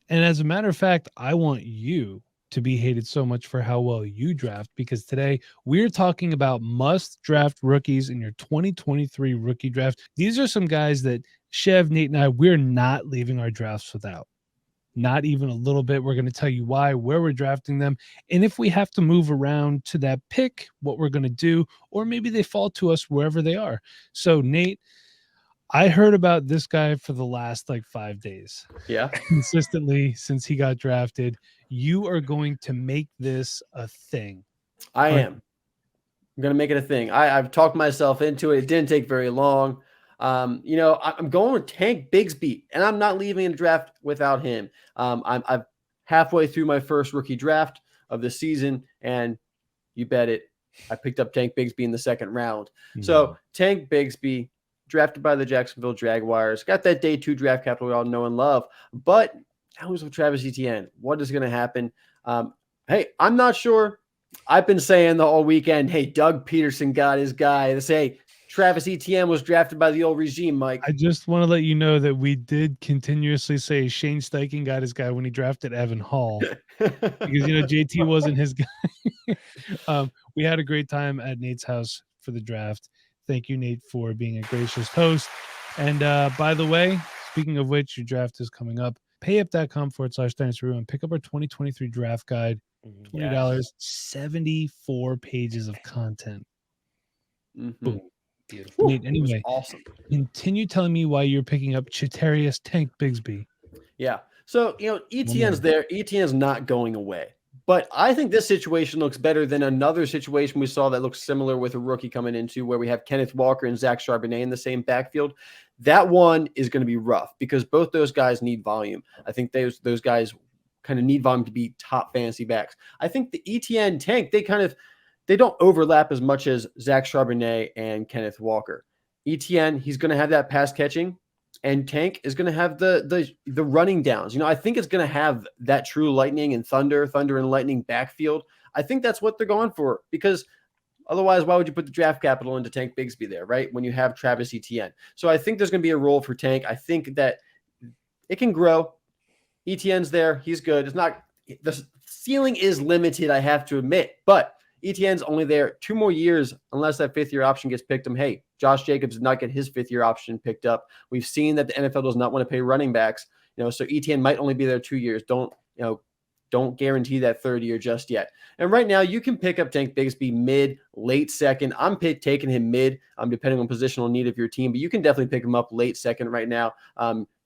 And as a matter of fact, I want you to be hated so much for how well you draft, because today we're talking about must draft rookies in your 2023 rookie draft. These are some guys that Chev, Nate, and I, we're not leaving our drafts without. Not even a little bit. We're going to tell you why, where we're drafting them, and if we have to move around to that pick, what we're going to do, or maybe they fall to us wherever they are. So, Nate, I heard about this guy for the last like 5 days Yeah, consistently since he got drafted. You are going to make this a thing. I Aren't am. I'm going to make it a thing. I've talked myself into it. It didn't take very long. I'm going with Tank Bigsby, and I'm not leaving the draft without him. I'm halfway through my first rookie draft of the season, and you bet it, I picked up Tank Bigsby in the second round. you? So Tank Bigsby, drafted by the Jacksonville Jaguars, got that day 2 draft capital we all know and love. But now he's with Travis Etienne. What is going to happen? Hey, I'm not sure. I've been saying the whole weekend, hey, Doug Peterson got his guy. They say Travis Etienne was drafted by the old regime, Mike. I just want to let you know that we did continuously say Shane Steichen got his guy when he drafted Evan Hall, because JT wasn't his guy. We had a great time at Nate's house for the draft. Thank you, Nate, for being a gracious host. And by the way, speaking of which, your draft is coming up. Payup.com/Dynasty Rewind. Pick up our 2023 draft guide. $20, 74 pages of content. Boom. Beautiful. Nate, anyway, awesome. Continue telling me why you're picking up Chetarius Tank Bigsby. Yeah. So, Etienne's there. Etienne's not going away. But I think this situation looks better than another situation we saw that looks similar with a rookie coming into, where we have Kenneth Walker and Zach Charbonnet in the same backfield. That one is going to be rough because both those guys need volume. I think those guys kind of need volume to be top fantasy backs. I think the Etienne Tank, they don't overlap as much as Zach Charbonnet and Kenneth Walker. Etienne, he's going to have that pass catching, and Tank is going to have the running downs. I think it's going to have that true lightning and thunder and lightning backfield. I think that's what they're going for, because otherwise, why would you put the draft capital into Tank Bigsby there, right, when you have Travis Etienne? So I think there's going to be a role for Tank. I think that it can grow. Etienne's there. He's good. It's not – the ceiling is limited, I have to admit, but Etienne's only there 2 more years unless that 5th-year option gets picked up. Hey, Josh Jacobs did not get his 5th-year option picked up. We've seen that the NFL does not want to pay running backs. So Etienne might only be there 2 years. Don't guarantee that 3rd year just yet. And right now, you can pick up Tank Bigsby mid, late second. I'm taking him mid, depending on positional need of your team. But you can definitely pick him up late second right now,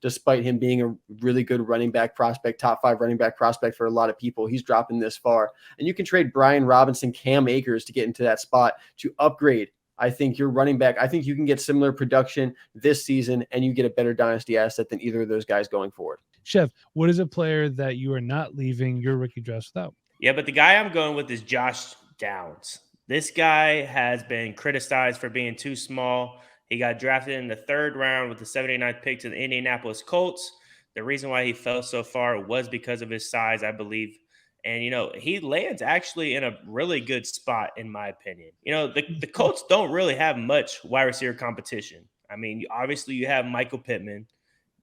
despite him being a really good running back prospect, top 5 running back prospect for a lot of people. He's dropping this far. And you can trade Brian Robinson, Cam Akers to get into that spot to upgrade. I think your running back, I think you can get similar production this season, and you get a better dynasty asset than either of those guys going forward. Chev, what is a player that you are not leaving your rookie drafts without? Yeah, but the guy I'm going with is Josh Downs. This guy has been criticized for being too small. He got drafted in the 3rd round with the 79th pick to the Indianapolis Colts. The reason why he fell so far was because of his size, I believe. And, he lands actually in a really good spot, in my opinion. The Colts don't really have much wide receiver competition. I mean, obviously you have Michael Pittman.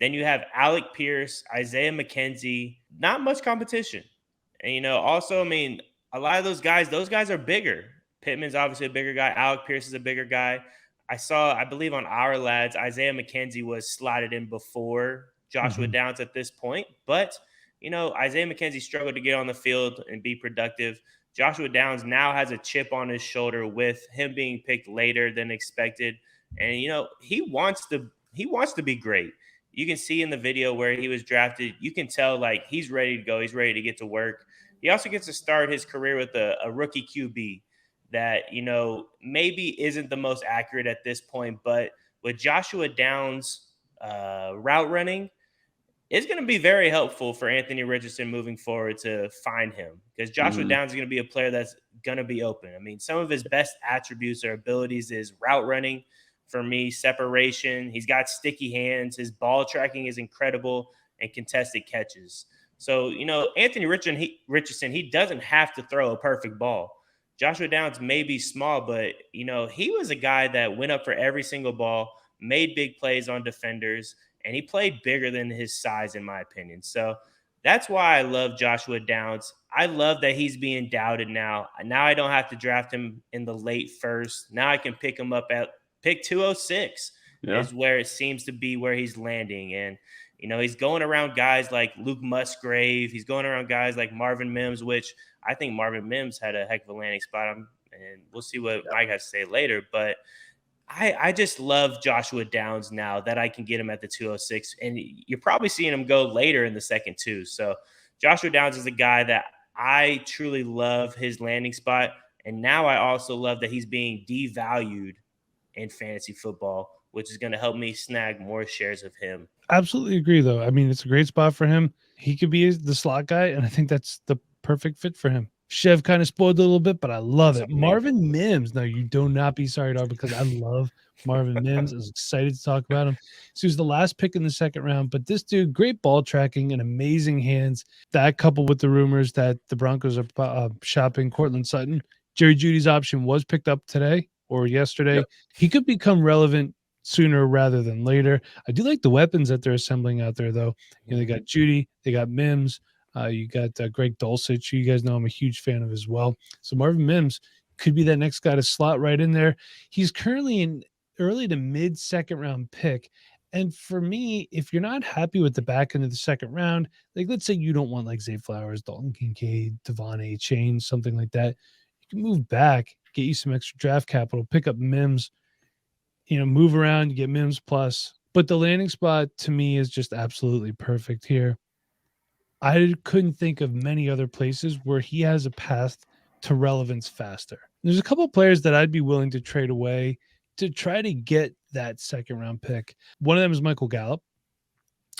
Then you have Alec Pierce, Isaiah McKenzie. Not much competition. And, also, a lot of those guys are bigger. Pittman's obviously a bigger guy. Alec Pierce is a bigger guy. I believe on Our Lads, Isaiah McKenzie was slotted in before Joshua Downs at this point. But, Isaiah McKenzie struggled to get on the field and be productive. Joshua Downs now has a chip on his shoulder with him being picked later than expected. And, he wants to be great. You can see in the video where he was drafted, you can tell he's ready to go. He's ready to get to work. He also gets to start his career with a rookie QB that, maybe isn't the most accurate at this point. But with Joshua Downs' route running, it's going to be very helpful for Anthony Richardson moving forward to find him, because Joshua Downs is going to be a player that's going to be open. Some of his best attributes or abilities is route running. For me, separation. He's got sticky hands. His ball tracking is incredible, and contested catches. So, Anthony Richardson, he doesn't have to throw a perfect ball. Joshua Downs may be small, but, he was a guy that went up for every single ball, made big plays on defenders, and he played bigger than his size, in my opinion. So That's why I love Joshua Downs. I love that he's being doubted now. Now I don't have to draft him in the late first. Now I can pick him up at pick 206 is where it seems to be where he's landing. And, he's going around guys like Luke Musgrave. He's going around guys like Marvin Mims, which I think Marvin Mims had a heck of a landing spot. And we'll see what Mike has to say later. But I just love Joshua Downs now that I can get him at the 206. And you're probably seeing him go later in the second too. So Joshua Downs is a guy that I truly love his landing spot. And now I also love that he's being devalued in fantasy football, which is going to help me snag more shares of him. Absolutely agree, though. I mean, it's a great spot for him. He could be the slot guy, and I think that's the perfect fit for him. Chev kind of spoiled it a little bit, but I love it. Marvin Mims. Now, you do not be sorry, dog, because I love Marvin Mims. I was excited to talk about him. So he was the last pick in the second round, but this dude, great ball tracking and amazing hands. That coupled with the rumors that the Broncos are shopping Cortland Sutton. Jerry Jeudy's option was picked up today or yesterday. Yep. He could become relevant sooner rather than later. I do like the weapons that they're assembling out there, though. They got Jeudy, they got Mims. You got Greg Dulcich, who you guys know I'm a huge fan of as well. So Marvin Mims could be that next guy to slot right in there. He's currently an early to mid second round pick. And for me, if you're not happy with the back end of the second round, like let's say you don't want like Zay Flowers, Dalton Kincaid, Devon A. Chain, something like that, you can move back, get you some extra draft capital, pick up Mims, move around, you get Mims plus. But the landing spot to me is just absolutely perfect here. I couldn't think of many other places where he has a path to relevance faster. There's a couple of players that I'd be willing to trade away to try to get that second round pick. One of them is Michael Gallup.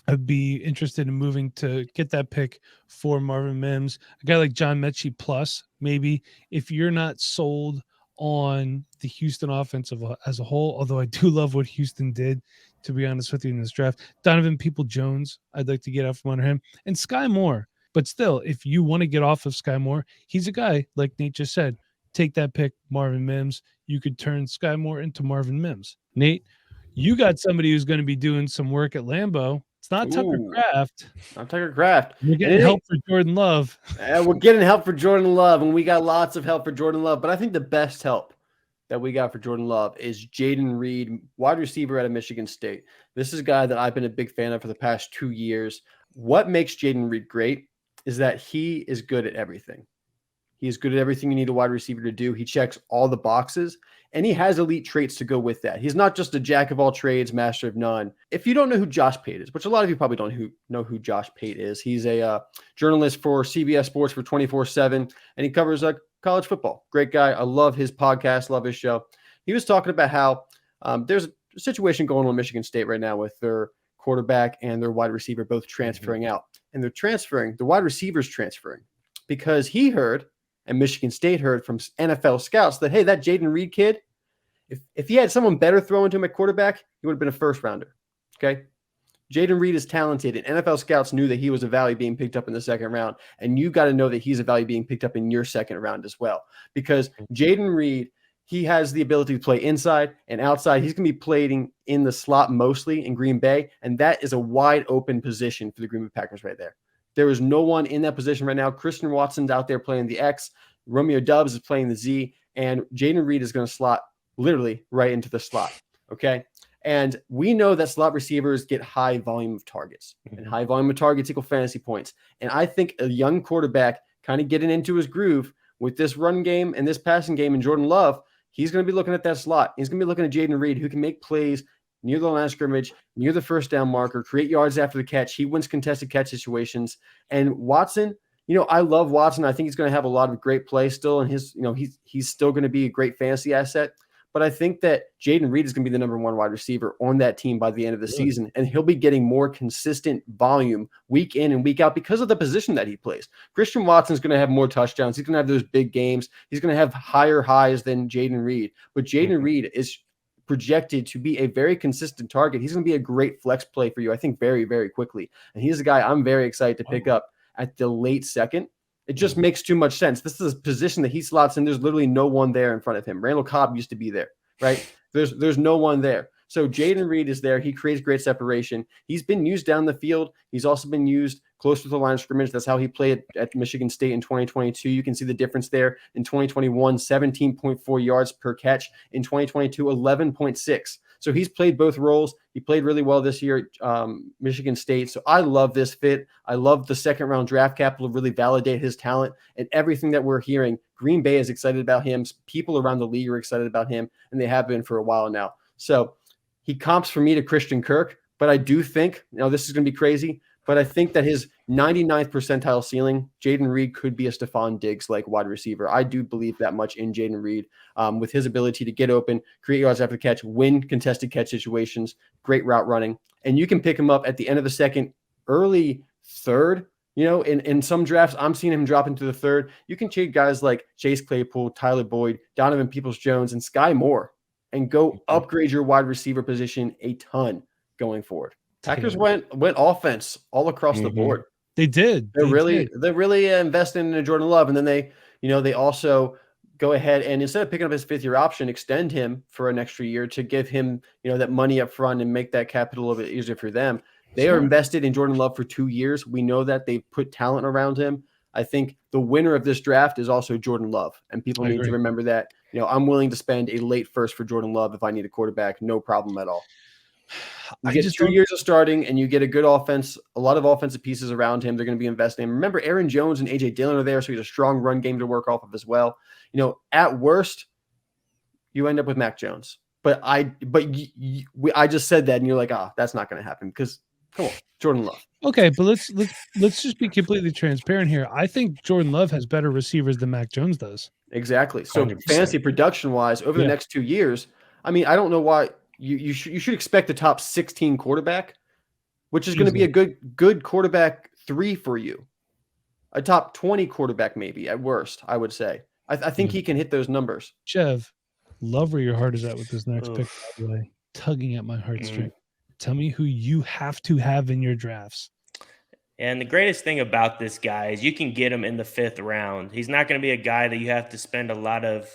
I'd be interested in moving to get that pick for Marvin Mims. A guy like John Mechie plus, maybe, if you're not sold on the Houston offense as a whole, although I do love what Houston did, to be honest with you, in this draft. Donovan People-Jones, I'd like to get out from under him. And Sky Moore. But still, if you want to get off of Sky Moore, he's a guy, like Nate just said, take that pick, Marvin Mims. You could turn Sky Moore into Marvin Mims. Nate, you got somebody who's going to be doing some work at Lambeau. It's not Tucker Kraft. Not Tucker Kraft. We're getting help for Jordan Love. We're getting help for Jordan Love, and we got lots of help for Jordan Love. But I think the best help that we got for Jordan Love is Jayden Reed, wide receiver out of Michigan State. This is a guy that I've been a big fan of for the past 2 years. What makes Jayden Reed great is that he is good at everything. He is good at everything you need a wide receiver to do. He checks all the boxes, and he has elite traits to go with that. He's not just a jack of all trades, master of none. If you don't know who Josh Pate is, which a lot of you probably don't know who Josh Pate is, he's a journalist for CBS Sports for 24/7, and he covers college football. Great guy. I love his podcast, love his show. He was talking about how there's a situation going on in Michigan State right now with their quarterback and their wide receiver both transferring out. And they're transferring, the wide receiver's transferring because he heard, and Michigan State heard from NFL scouts that, hey, that Jayden Reed kid, if he had someone better throwing to him at quarterback, he would have been a first rounder. Okay. Jayden Reed is talented, and NFL scouts knew that he was a value being picked up in the second round. And you got to know that he's a value being picked up in your second round as well, because Jayden Reed, he has the ability to play inside and outside. He's going to be playing in the slot mostly in Green Bay. And that is a wide open position for the Green Bay Packers right there. There is no one in that position right now. Christian Watson's out there playing the X. Romeo Doubs is playing the Z. And Jayden Reed is going to slot literally right into the slot. Okay. And we know that slot receivers get high volume of targets. And high volume of targets equal fantasy points. And I think a young quarterback kind of getting into his groove with this run game and this passing game and Jordan Love, he's going to be looking at that slot. He's going to be looking at Jayden Reed, who can make plays near the line of scrimmage, near the first down marker, create yards after the catch. He wins contested catch situations. And Watson, I love Watson. I think he's going to have a lot of great play still. And he's still going to be a great fantasy asset. But I think that Jayden Reed is going to be the number one wide receiver on that team by the end of the season. And he'll be getting more consistent volume week in and week out because of the position that he plays. Christian Watson's going to have more touchdowns. He's going to have those big games. He's going to have higher highs than Jayden Reed. But Jayden Reed is projected to be a very consistent target. He's going to be a great flex play for you, I think, very, very quickly. And he's a guy I'm very excited to pick up at the late second. It just makes too much sense. This is a position that he slots in. There's literally no one there in front of him. Randall Cobb used to be there, right? There's no one there. So Jayden Reed is there. He creates great separation. He's been used down the field. He's also been used closer to the line of scrimmage. That's how he played at Michigan State in 2022. You can see the difference there. In 2021, 17.4 yards per catch. In 2022, 11.6. So he's played both roles. He played really well this year at Michigan State. So I love this fit. I love the second round draft capital to really validate his talent and everything that we're hearing. Green Bay is excited about him. People around the league are excited about him, and they have been for a while now. So he comps for me to Christian Kirk, but I do think, this is going to be crazy, but I think that his 99th percentile ceiling, Jaden Reed could be a Stephon Diggs-like wide receiver. I do believe that much in Jaden Reed with his ability to get open, create yards after the catch, win contested catch situations, great route running. And you can pick him up at the end of the second, early third. In some drafts, I'm seeing him drop into the third. You can take guys like Chase Claypool, Tyler Boyd, Donovan Peoples-Jones, and Sky Moore and go upgrade your wide receiver position a ton going forward. Packers went offense all across the board. They did. They're really investing in Jordan Love, and then they also go ahead and instead of picking up his fifth-year option, extend him for an extra year to give him that money up front and make that capital a little bit easier for them. They are invested in Jordan Love for 2 years. We know that they've put talent around him. I think the winner of this draft is also Jordan Love, and people need to remember that. I'm willing to spend a late first for Jordan Love if I need a quarterback, no problem at all. You get 2 years of starting, and you get a good offense, a lot of offensive pieces around him. They're going to be investing. Remember, Aaron Jones and A.J. Dillon are there, so he's a strong run game to work off of as well. At worst, you end up with Mac Jones. But I just said that, and you're like, that's not going to happen because come on, Jordan Love. Okay, but let's just be completely transparent here. I think Jordan Love has better receivers than Mac Jones does. Exactly. So 100%. Fantasy production wise, over the next 2 years, I don't know why you should expect the top 16 quarterback, which is going to be a good quarterback 3 for you. A top 20 quarterback maybe at worst, I would say. I think he can hit those numbers. Chev, love where your heart is at with this next pick, by the way. Tugging at my heartstring. Tell me who you have to have in your drafts. And the greatest thing about this guy is you can get him in the 5th round. He's not going to be a guy that you have to spend a lot of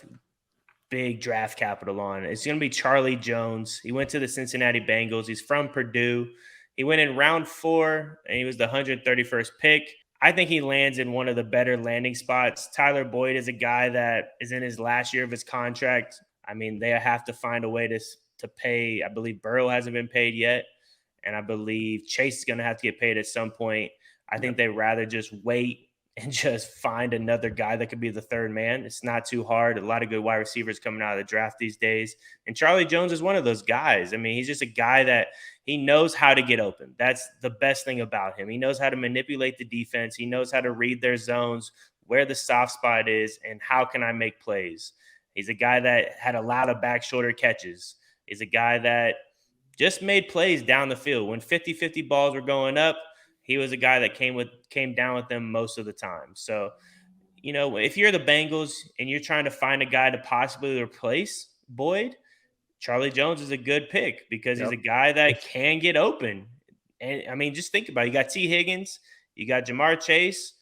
big draft capital on. It's going to be Charlie Jones. He went to the Cincinnati Bengals. He's from Purdue. He went in round 4, and he was the 131st pick. I think he lands in one of the better landing spots. Tyler Boyd is a guy that is in his last year of his contract. They have to find a way to pay. I believe Burrow hasn't been paid yet, and I believe Chase is going to have to get paid at some point. I think they'd rather just wait and just find another guy that could be the third man. It's not too hard. A lot of good wide receivers coming out of the draft these days, and Charlie Jones is one of those guys. He's just a guy that he knows how to get open. That's the best thing about him. He knows how to manipulate the defense. He knows how to read their zones, where the soft spot is, and how can I make plays. He's a guy that had a lot of back shoulder catches. He's a guy that just made plays down the field. When 50-50 balls were going up, he was a guy that came down with them most of the time. So, if you're the Bengals and you're trying to find a guy to possibly replace Boyd, Charlie Jones is a good pick because he's a guy that can get open. And, just think about it. You got T. Higgins. You got Jamar Chase.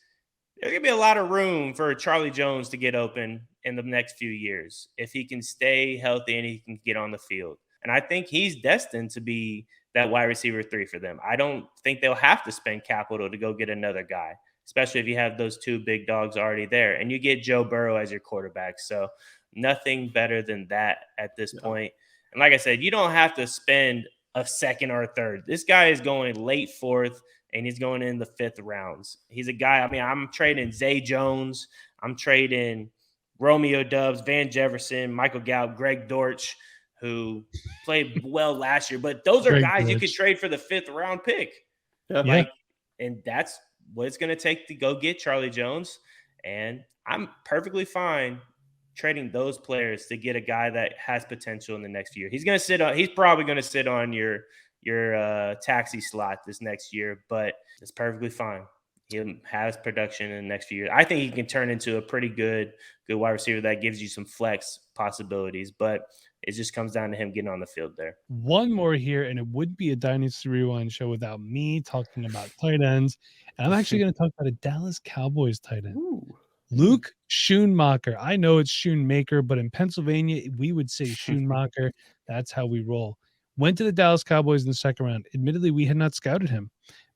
There's going to be a lot of room for Charlie Jones to get open in the next few years if he can stay healthy and he can get on the field. And I think he's destined to be that wide receiver 3 for them. I don't think they'll have to spend capital to go get another guy, especially if you have those 2 big dogs already there. And you get Joe Burrow as your quarterback. So nothing better than that at this point. And like I said, you don't have to spend a 2nd or a 3rd. This guy is going late 4th, and he's going in the 5th rounds. He's a guy, I'm trading Zay Jones. I'm trading Romeo Doubs, Van Jefferson, Michael Gallup, Greg Dortch, who played well last year. But those are guys you could trade for the 5th round pick. And that's what it's going to take to go get Charlie Jones. And I'm perfectly fine trading those players to get a guy that has potential in the next year. He's probably going to sit on your taxi slot this next year, but it's perfectly fine. He'll have production in the next few years. I think he can turn into a pretty good wide receiver that gives you some flex possibilities, but it just comes down to him getting on the field there. One more here, and it would be a Dynasty Rewind show without me talking about tight ends. And I'm actually going to talk about a Dallas Cowboys tight end. Ooh. Luke Schoonmaker. I know it's Schoonmaker, but in Pennsylvania, we would say Schoonmaker. That's how we roll. Went to the Dallas Cowboys in the 2nd round. Admittedly, we had not scouted him,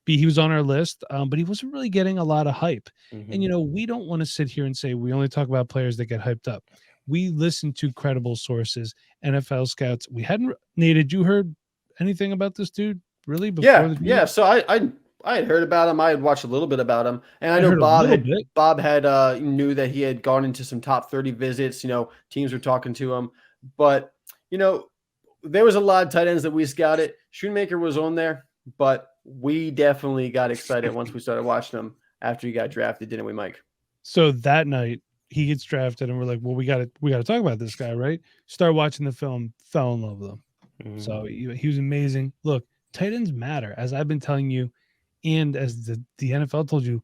He was on our list, but he wasn't really getting a lot of hype. Mhm. And we don't want to sit here and say we only talk about players that get hyped up. We listen to credible sources, NFL scouts. We hadn't. Nate, had you heard anything about this dude really before the Yeah. So I had heard about him. I had watched a little bit about him, and I know heard a little bit. Bob had knew that he had gone into some top 30 visits. Teams were talking to him, but there was a lot of tight ends that we scouted. Schoonmaker was on there, but we definitely got excited once we started watching him after he got drafted, didn't we, Mike? So that night he gets drafted, and we're like, well, we got to talk about this guy, right? Start watching the film, fell in love with him. So he was amazing. Look, tight ends matter, as I've been telling you, and as the NFL told you.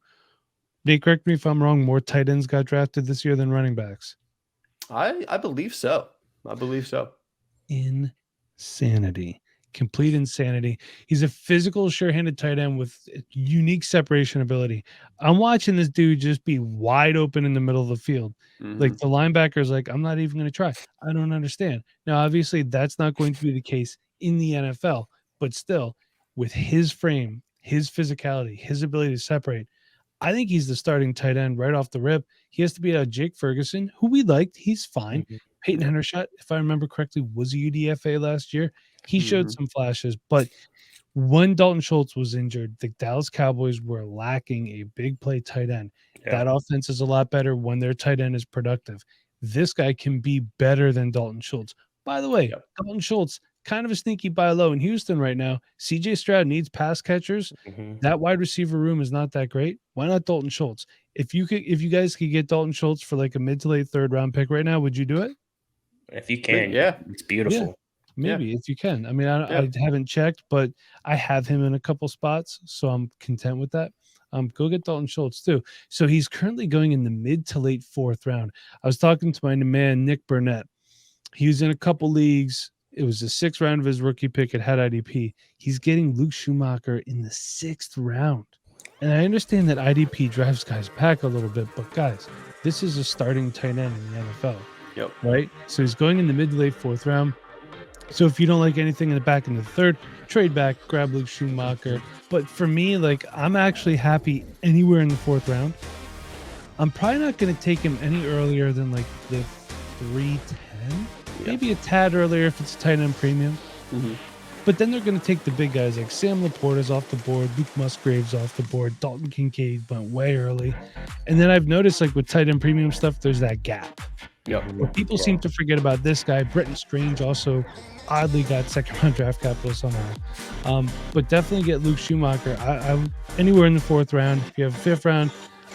Nate, correct me if I'm wrong. More tight ends got drafted this year than running backs. I believe so. Insanity. Complete insanity. He's a physical, sure-handed tight end with unique separation ability. I'm watching this dude just be wide open in the middle of the field. Like the linebacker's like, I'm not even going to try. I don't understand. Now, obviously, that's not going to be the case in the NFL, but still, with his frame, his physicality, his ability to separate, I think he's the starting tight end right off the rip. He has to beat out Jake Ferguson, who we liked. He's fine. Peyton Hendershot, if I remember correctly, was a UDFA last year. He showed some flashes, but when Dalton Schultz was injured, the Dallas Cowboys were lacking a big play tight end. That offense is a lot better when their tight end is productive. This guy can be better than Dalton Schultz. By the way, Dalton Schultz, kind of a sneaky buy low in Houston right now. CJ Stroud needs pass catchers. That wide receiver room is not that great. Why not Dalton Schultz? If you guys could get Dalton Schultz for like a mid to late third round pick right now, would you do it? If you can, it's beautiful. Yeah. Maybe if you can. I mean, I haven't checked, but I have him in a couple spots, so I'm content with that. Go get Dalton Schultz too. So he's currently going in the mid to late fourth round. I was talking to my man Nick Burnett. He was in a couple leagues. It was the 6th round of his rookie pick. It had IDP. He's getting Luke Schumacher in the 6th round. And I understand that IDP drives guys back a little bit, but guys, this is a starting tight end in the NFL. Right? So he's going in the mid to late 4th round. So if you don't like anything in the back in the 3rd, trade back, grab Luke Schumacher. But for me, like, I'm actually happy anywhere in the 4th round. I'm probably not going to take him any earlier than like the 310, maybe a tad earlier if it's a tight end premium. But then they're going to take the big guys like Sam Laporta's off the board, Luke Musgrave's off the board, Dalton Kincaid went way early. And then I've noticed like with tight end premium stuff, there's that gap. But people seem to forget about this guy. Brenton Strange also oddly got 2nd round draft capital somehow. But definitely get Luke Schumacher. I anywhere in the 4th round. If you have a 5th round,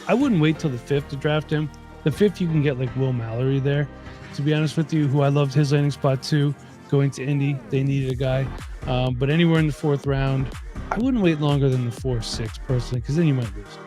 I wouldn't wait till the 5th to draft him. The 5th, you can get like Will Mallory there. To be honest with you, who I loved his landing spot too. Going to Indy, they needed a guy. But anywhere in the 4th round, I wouldn't wait longer than the 4th, 6th personally, because then you might lose.